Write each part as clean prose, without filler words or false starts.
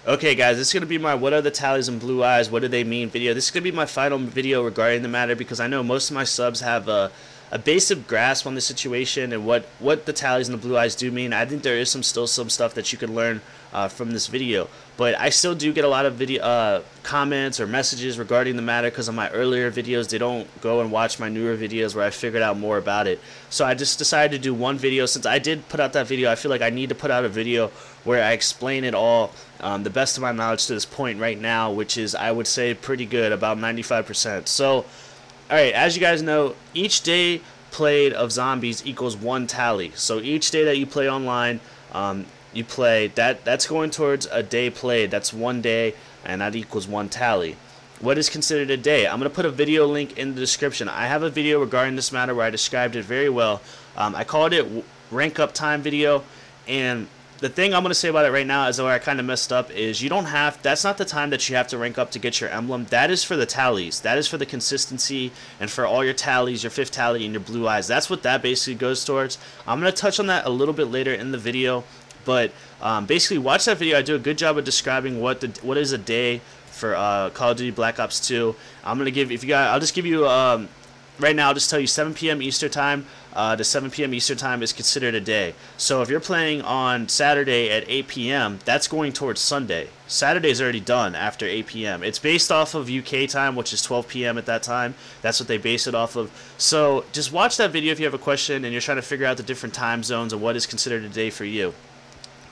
Okay guys, this is going to be my what are the tallies and blue eyes, what do they mean video. This is going to be my final video regarding the matter because I know most of my subs have a basic grasp on the situation and what the tallies and the blue eyes do mean. I think there is still some stuff that you could learn from this video. But I still do get a lot of video comments or messages regarding the matter because of my earlier videos. They don't go and watch my newer videos where I figured out more about it. So I just decided to do one video. Since I did put out that video, I feel like I need to put out a video where I explain it all the best of my knowledge to this point right now, which is, I would say, pretty good, about 95%. So, alright, as you guys know, each day played of zombies equals one tally. So each day that you play online, you play, that's going towards a day played. That's one day, and that equals one tally. What is considered a day? I'm going to put a video link in the description. I have a video regarding this matter where I described it very well. I called it rank up time video, and the thing I'm going to say about it right now is where I kind of messed up is you don't have, that's not the time that you have to rank up to get your emblem. That is for the tallies. That is for the consistency and for all your tallies, your fifth tally and your blue eyes. That's what that basically goes towards. I'm going to touch on that a little bit later in the video, but basically watch that video. I do a good job of describing what is a day for Call of Duty Black Ops 2. I'm going to give, if you guys, I'll just give you right now, I'll just tell you 7 p.m. Eastern time to 7 p.m. Eastern time is considered a day. So if you're playing on Saturday at 8 p.m., that's going towards Sunday. Saturday's already done after 8 p.m. It's based off of UK time, which is 12 p.m. at that time. That's what they base it off of. So just watch that video if you have a question and you're trying to figure out the different time zones and what is considered a day for you.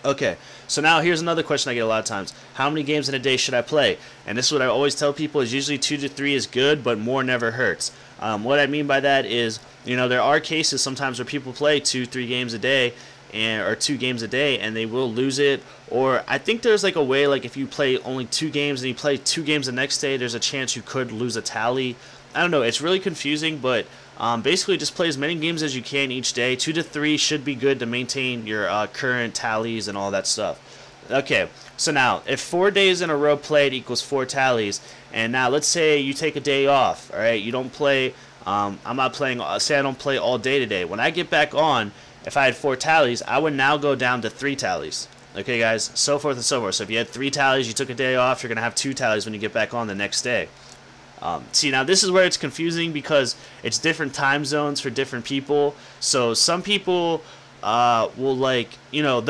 Okay, so now here's another question I get a lot of times. How many games in a day should I play? And this is what I always tell people is usually 2 to 3 is good, but more never hurts. What I mean by that is, you know, there are cases sometimes where people play 2-3 games a day or 2 games a day and they will lose it. Or I think there's like a way, like if you play only 2 games and you play 2 games the next day, there's a chance you could lose a tally. I don't know, it's really confusing, but basically just play as many games as you can each day. 2 to 3 should be good to maintain your current tallies and all that stuff. Okay, so now if 4 days in a row played equals 4 tallies, and now let's say you take a day off, alright, you don't play, I'm not playing, say I don't play all day today. When I get back on, if I had 4 tallies, I would now go down to 3 tallies. Okay guys, so forth and so forth. So if you had 3 tallies, you took a day off, you're going to have 2 tallies when you get back on the next day. See, now this is where it's confusing because it's different time zones for different people. So some people will, like, you know,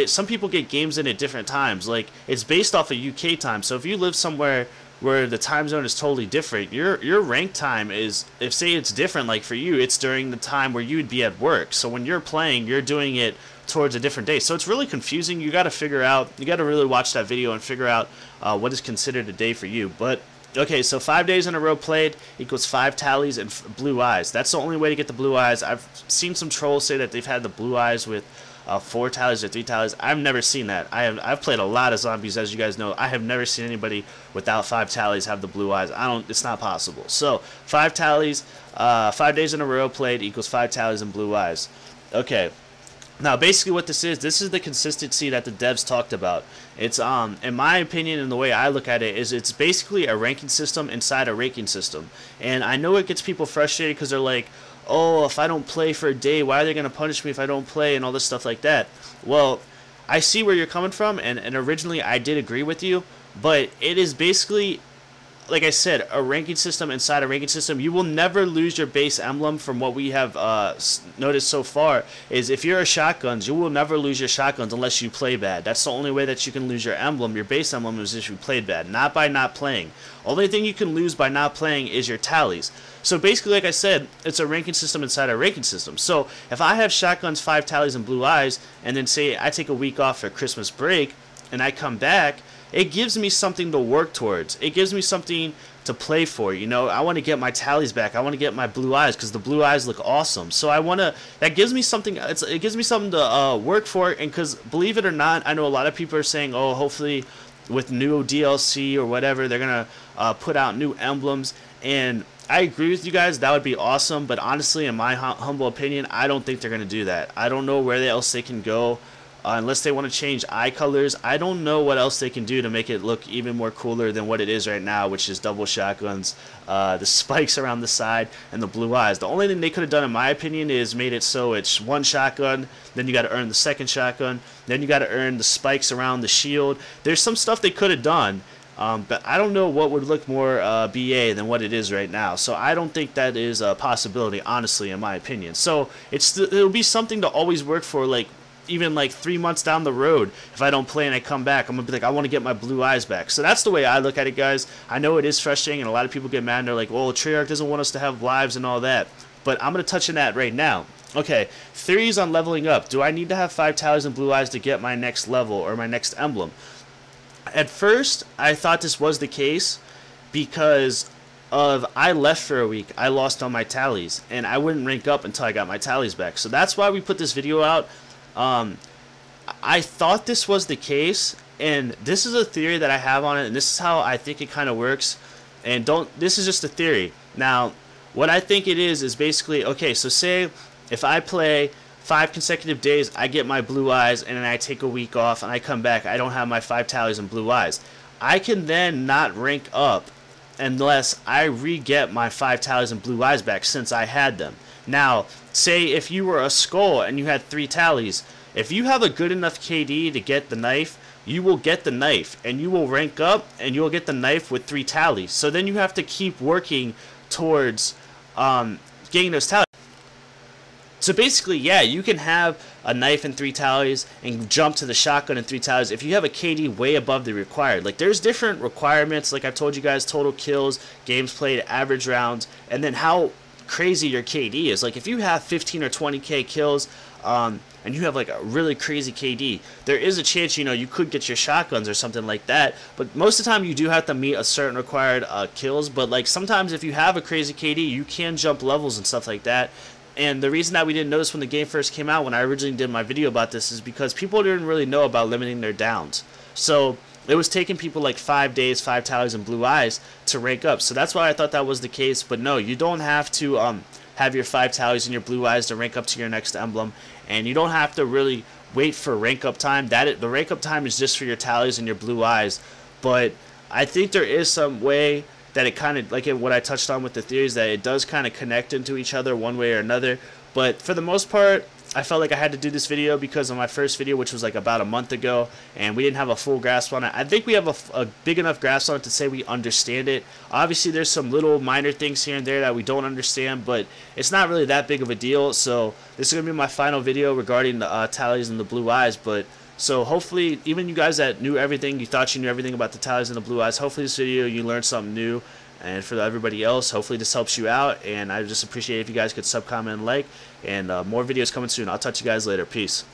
some people get games in at different times. Like, it's based off of UK time. So if you live somewhere where the time zone is totally different, your rank time is, if say it's different, like for you, it's during the time where you would be at work. So when you're playing, you're doing it towards a different day. So it's really confusing. You got to figure out, you got to really watch that video and figure out what is considered a day for you. But okay, so 5 days in a row played equals 5 tallies and blue eyes. That's the only way to get the blue eyes. I've seen some trolls say that they've had the blue eyes with 4 tallies or 3 tallies. I've never seen that. I've played a lot of zombies, as you guys know. I have never seen anybody without 5 tallies have the blue eyes. It's not possible. So 5 tallies, 5 days in a row played equals 5 tallies and blue eyes. Okay. Now, basically what this is the consistency that the devs talked about. It's, in my opinion and the way I look at it, is it's basically a ranking system inside a ranking system. And I know it gets people frustrated because they're like, oh, if I don't play for a day, why are they going to punish me if I don't play and all this stuff like that? Well, I see where you're coming from, and originally I did agree with you, but it is basically, like I said, a ranking system inside a ranking system. You will never lose your base emblem. From what we have noticed so far, is if you're a shotguns, you will never lose your shotguns unless you play bad. That's the only way that you can lose your emblem, your base emblem, is if you played bad, not by not playing. Only thing you can lose by not playing is your tallies. So basically, like I said, it's a ranking system inside a ranking system. So if I have shotguns, 5 tallies, and blue eyes, and then say I take a week off for Christmas break, and I come back, it gives me something to work towards. It gives me something to play for. You know, I want to get my tallies back. I want to get my blue eyes because the blue eyes look awesome. So I want to. That gives me something. It gives me something to work for. And because, believe it or not, I know a lot of people are saying, oh, hopefully with new DLC or whatever, they're gonna put out new emblems. And I agree with you guys. That would be awesome. But honestly, in my humble opinion, I don't think they're gonna do that. I don't know where else they can go. unless they want to change eye colors. I don't know what else they can do to make it look even more cooler than what it is right now, which is double shotguns, the spikes around the side, and the blue eyes. The only thing they could have done, in my opinion, is made it so it's one shotgun, then you got to earn the second shotgun, then you got to earn the spikes around the shield. There's some stuff they could have done, but I don't know what would look more BA than what it is right now. So I don't think that is a possibility, honestly, in my opinion. So it'll be something to always work for, like, even like 3 months down the road. If I don't play and I come back, I'm gonna be like, I want to get my blue eyes back. So that's the way I look at it, guys. I know it is frustrating, and a lot of people get mad and they're like, well, Treyarch doesn't want us to have lives and all that, but I'm gonna touch on that right now. Okay, theories on leveling up. Do I need to have 5 tallies and blue eyes to get my next level or my next emblem? At first, I thought this was the case because I left for a week. I lost all my tallies, and I wouldn't rank up until I got my tallies back. So that's why we put this video out. I thought this was the case, and this is a theory that I have on it, and this is how I think it kind of works. And this is just a theory. Now, what I think it is basically, okay, so say if I play 5 consecutive days, I get my blue eyes, and then I take a week off, and I come back, I don't have my 5 tallies and blue eyes. I can then not rank up unless I re-get my 5 tallies and blue eyes back, since I had them. Now, say if you were a skull and you had 3 tallies, if you have a good enough KD to get the knife, you will get the knife, and you will rank up, and you'll get the knife with 3 tallies. So then you have to keep working towards getting those tallies. So basically, yeah, you can have a knife and 3 tallies and jump to the shotgun and 3 tallies if you have a KD way above the required. Like, there's different requirements, like I've told you guys, total kills, games played, average rounds, and then how crazy your KD is. Like, if you have 15 or 20k kills, and you have like a really crazy KD, there is a chance, you know, you could get your shotguns or something like that. But most of the time you do have to meet a certain required kills. But like sometimes if you have a crazy KD, you can jump levels and stuff like that. And the reason that we didn't notice when the game first came out, when I originally did my video about this, is because people didn't really know about limiting their downs. So it was taking people like 5 days, 5 tallies and blue eyes to rank up. So that's why I thought that was the case. But no, you don't have to have your 5 tallies and your blue eyes to rank up to your next emblem. And you don't have to really wait for rank up time. The rank up time is just for your tallies and your blue eyes. But I think there is some way that it kind of, like what I touched on with the theories, that it does kind of connect into each other one way or another. But for the most part, I felt like I had to do this video because of my first video, which was like about a month ago, and we didn't have a full grasp on it. I think we have a big enough grasp on it to say we understand it. Obviously, there's some little minor things here and there that we don't understand, but it's not really that big of a deal. So this is going to be my final video regarding the tallies and the blue eyes. But so hopefully, even you guys that knew everything, you thought you knew everything about the tallies and the blue eyes, hopefully this video you learned something new. And for everybody else, hopefully this helps you out. And I just appreciate if you guys could sub, comment, and like. And more videos coming soon. I'll touch you guys later. Peace.